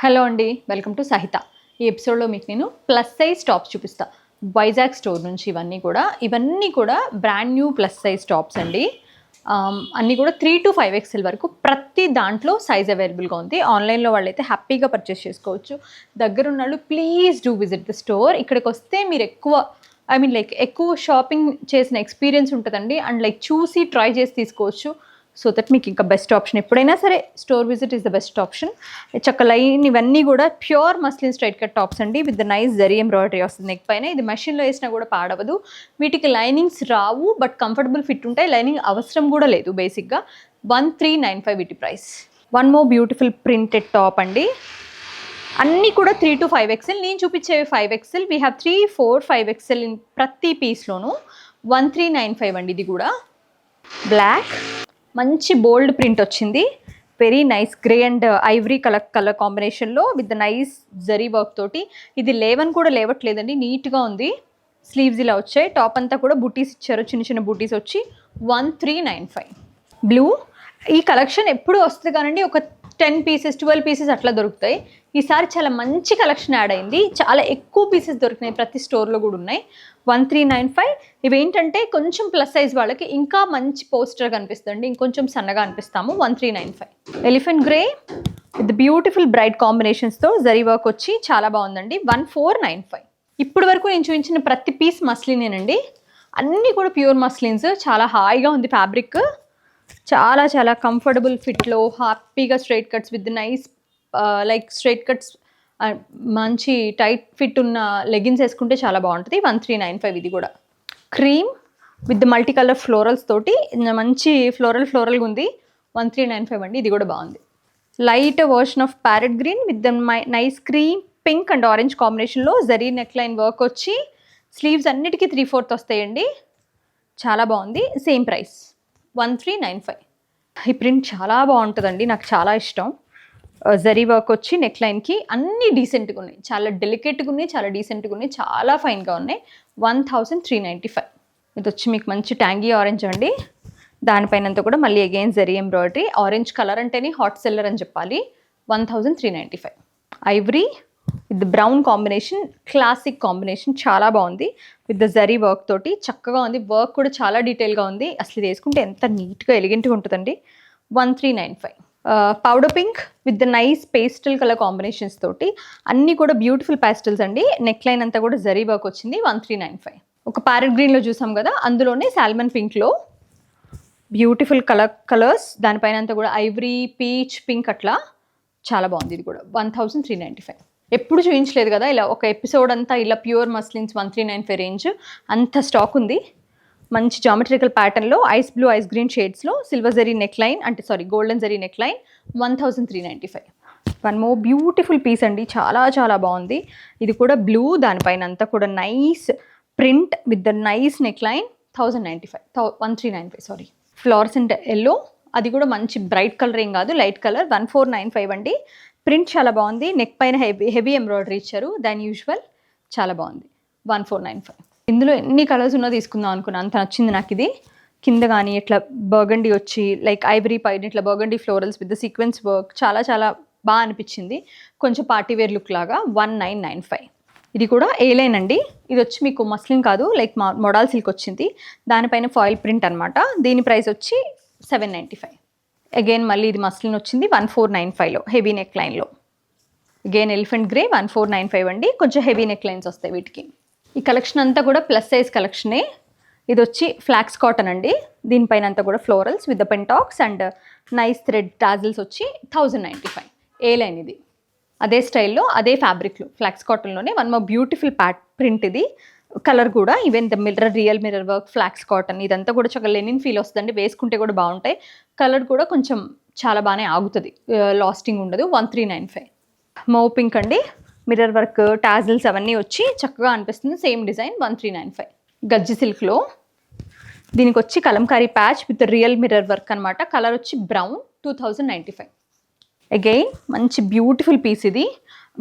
Hello అండి, welcome to సహిత. ఈ ఎపిసోడ్లో మీకు నేను ప్లస్ సైజ్ టాప్స్ చూపిస్తా. వైజాగ్ స్టోర్ నుంచి ఇవన్నీ కూడా brand new plus size tops అండి. అన్నీ కూడా 3 to 5XL వరకు ప్రతి దాంట్లో సైజ్ అవైలబుల్గా ఉంది. ఆన్లైన్లో వాళ్ళైతే హ్యాపీగా పర్చేస్ చేసుకోవచ్చు. దగ్గరున్న వాళ్ళు please do visit the store. ఇక్కడికి వస్తే మీరు ఎక్కువ షాపింగ్ చేసిన ఎక్స్పీరియన్స్ ఉంటుందండి. అండ్ చూసి ట్రై చేసి తీసుకోవచ్చు. సో దట్ మీకు ఇంకా బెస్ట్ ఆప్షన్. ఎప్పుడైనా సరే store visit is the best option. చక్క లైన్ ఇవన్నీ కూడా pure muslin straight cut tops అండి, with the nice zari embroidery వస్తుంది నెక్ పైన. ఇది మెషిన్లో వేసినా కూడా పాడవదు. వీటికి లైనింగ్స్ రావు, బట్ కంఫర్టబుల్ ఫిట్ ఉంటాయి. లైనింగ్ అవసరం కూడా లేదు. బేసిక్గా 1395 వీటి price. One more beautiful printed top అండి. అన్నీ కూడా 3 to 5XL. నేను చూపించేవి 5XL. We have 3, 4, 5XL in ప్రతి పీస్లోను. 1395 అండి. ఇది కూడా బ్లాక్, మంచి బోల్డ్ ప్రింట్ వచ్చింది. Very nice grey and ivory colour కాంబినేషన్లో with the nice zari work తోటి. ఇది లేవని కూడా లేవట్లేదండి, నీట్గా ఉంది. స్లీవ్స్ ఇలా వచ్చాయి. టాప్ అంతా కూడా బూటీస్ ఇచ్చారు, చిన్న చిన్న బూటీస్ వచ్చి 1395. బ్లూ. ఈ కలెక్షన్ ఎప్పుడు వస్తుంది కానండి, ఒక 10 pieces 12 pieces అట్లా దొరుకుతాయి. ఈసారి చాలా మంచి కలెక్షన్ యాడ్ అయింది. చాలా ఎక్కువ పీసెస్ దొరికినాయి, ప్రతి స్టోర్లో కూడా ఉన్నాయి. 1395. ఇవి ఏంటంటే కొంచెం ప్లస్ సైజ్ వాళ్ళకి ఇంకా మంచి పోస్టర్ కనిపిస్తుంది, ఇంకొంచెం సన్నగా అనిపిస్తాము. 1395. Elephant grey with beautiful bright కాంబినేషన్స్తో జరీ వర్క్ వచ్చి చాలా బాగుందండి. 1495. ఇప్పటి వరకు నేను చూపించిన ప్రతి పీస్ మస్లినేనండి. అన్నీ కూడా ప్యూర్ మస్లిన్స్. చాలా హాయిగా ఉంది ఫ్యాబ్రిక్. చాలా చాలా కంఫర్టబుల్ ఫిట్లో హ్యాపీగా straight cuts with nice straight cuts, మంచి టైట్ ఫిట్ ఉన్న లెగిన్స్ వేసుకుంటే చాలా బాగుంటుంది. 1395. ఇది కూడా cream with multi colour florals తోటి మంచి ఫ్లోరల్గా ఉంది. 1395 అండి. ఇది కూడా బాగుంది. Light version of parrot green with nice cream pink and orange కాంబినేషన్లో జరీ నెక్ లైన్ వర్క్ వచ్చి స్లీవ్స్ అన్నిటికీ 3/4 వస్తాయండి. చాలా బాగుంది. Same price 1395. ఈ ప్రింట్ చాలా బాగుంటుందండి, నాకు చాలా ఇష్టం. జరీ వర్క్ వచ్చి నెక్ లైన్కి అన్నీ డీసెంట్గా ఉన్నాయి. చాలా డెలికేట్గా ఉన్నాయి, చాలా డీసెంట్గా ఉన్నాయి, చాలా ఫైన్గా ఉన్నాయి. 1395. ఇది వచ్చి మీకు మంచి ట్యాంగీ ఆరెంజ్ అండి. దానిపైనంతా కూడా మళ్ళీ again zari embroidery. Orange colour అంటేనే హాట్ సెల్లర్ అని చెప్పాలి. 1395. Ivory with brown combination, classic combination, చాలా బాగుంది. విత్ ద జరీ వర్క్ తోటి చక్కగా ఉంది. వర్క్ కూడా చాలా డీటెయిల్గా ఉంది. అసలు ఇది వేసుకుంటే ఎంత నీట్గా ఎలిగెంట్గా ఉంటుందండి. 1395. Powder pink with the nice pastel colour combinations తోటి, అన్నీ కూడా బ్యూటిఫుల్ పేస్టల్స్ అండి. నెక్ లైన్ అంతా కూడా జరీ వర్క్ వచ్చింది. 1395. ఒక ప్యారెట్ గ్రీన్లో చూసాం కదా, అందులోనే సాల్మన్ పింక్లో బ్యూటిఫుల్ కలర్స్. దానిపైన అంతా కూడా ఐవరీ, పీచ్, పింక్ అట్లా చాలా బాగుంది. ఇది కూడా 1395. ఎప్పుడు చూపించలేదు కదా ఇలా ఒక ఎపిసోడ్ అంతా ఇలా ప్యూర్ మస్లిన్స్ 1395 రేంజ్ అంత స్టాక్ ఉంది. మంచి జామెట్రికల్ ప్యాటర్న్లో ఐస్ బ్లూ, ఐస్ గ్రీన్ షేడ్స్లో silver zari neck line, golden zari neck line. 1395. One more beautiful piece అండి, చాలా చాలా బాగుంది. ఇది కూడా బ్లూ, దానిపైన అంతా కూడా nice print with the nice neck line. 1395. Fluorescent yellow, అది కూడా మంచి బ్రైట్ కలర్ ఏం కాదు, లైట్ కలర్. 1495 అండి. ప్రింట్ చాలా బాగుంది. నెక్ పైన హెవీ ఎంబ్రాయిడరీ ఇచ్చారు దాని యూజువల్. చాలా బాగుంది. 1495. ఇందులో ఎన్ని కలర్స్ ఉన్నా తీసుకుందాం అనుకున్నాను, అంత నచ్చింది నాకు ఇది. కింద కానీ ఇట్లా బర్గండీ వచ్చి ఐవరీ పైన ఇట్లా burgundy florals with sequence work చాలా చాలా బాగా అనిపించింది. కొంచెం పార్టీ వేర్ లుక్ లాగా. 1995. ఇది కూడా ఏ లైన్ అండి. ఇది వచ్చి మీకు మస్లిన్ కాదు, మోడల్ సిల్క్ వచ్చింది. దానిపైన ఫాయిల్ ప్రింట్ అనమాట. దీని ప్రైస్ వచ్చి 795. అగైన్ మళ్ళీ ఇది మస్లిన్ వచ్చింది. 1495లో హెవీ నెక్ లైన్లో. Again elephant grey. 1495 అండి. కొంచెం హెవీ నెక్ లైన్స్ వస్తాయి వీటికి. ఈ కలెక్షన్ అంతా కూడా ప్లస్ సైజ్ కలెక్షనే. ఇది వచ్చి ఫ్లాక్స్ కాటన్ అండి. దీనిపైన అంతా కూడా florals with the pintucks and nice thread tassels వచ్చి 1095. ఏ లైన్ ఇది. అదే స్టైల్లో అదే ఫ్యాబ్రిక్లో ఫ్లాక్స్ కాటన్లోనే వన్ మోర్ బ్యూటిఫుల్ ప్రింట్. ఇది కలర్ కూడా even the real mirror work flax cotton. ఇదంతా కూడా చాలా లెనిన్ ఫీల్ వస్తుందండి, వేసుకుంటే కూడా బాగుంటాయి. కలర్ కూడా కొంచెం చాలా బాగానే ఆగుతుంది, లాస్టింగ్ ఉండదు. 1395. మో పింక్ అండి. మిర్రర్ వర్క్, టాజిల్స్ అవన్నీ వచ్చి చక్కగా అనిపిస్తుంది. Same design. 1395. గజ్జి సిల్క్లో దీనికి వచ్చి Kalamkari patch with real mirror work అనమాట. కలర్ వచ్చి బ్రౌన్. 2095. అగైన్ మంచి బ్యూటిఫుల్ పీస్ ఇది.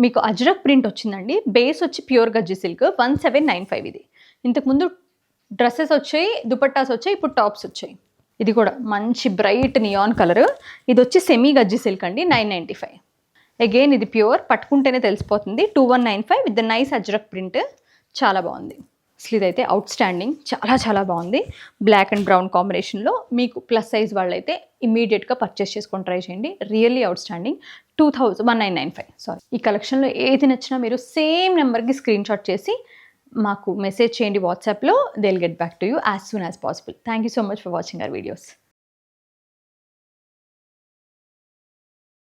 మీకు అజ్రక్ ప్రింట్ వచ్చిందండి. బేస్ వచ్చి ప్యూర్ గజ్జి సిల్క్. 1795. ఇది ఇంతకుముందు డ్రెస్సెస్ వచ్చాయి, దుపట్టాస్ వచ్చాయి, ఇప్పుడు టాప్స్ వచ్చాయి. ఇది కూడా మంచి బ్రైట్ నియాన్ కలర్. ఇది వచ్చి సెమీ గజ్జి సిల్క్ అండి. 995. అగైన్ ఇది ప్యూర్, పట్టుకుంటేనే తెలిసిపోతుంది. 2195 with the nice ajrak print, చాలా బాగుంది. అసలు ఇదైతే అవుట్ స్టాండింగ్, చాలా చాలా బాగుంది. బ్లాక్ అండ్ బ్రౌన్ కాంబినేషన్లో మీకు ప్లస్ సైజ్ వాళ్ళైతే ఇమీడియట్గా పర్చేస్ చేసుకొని ట్రై చేయండి. Really out standing. 1995 సారీ. ఈ కలెక్షన్లో ఏది నచ్చినా మీరు సేమ్ నెంబర్కి స్క్రీన్ షాట్ చేసి మాకు మెసేజ్ చేయండి వాట్సాప్లో. They will get back to you as soon as possible. Thank you so much for watching our videos.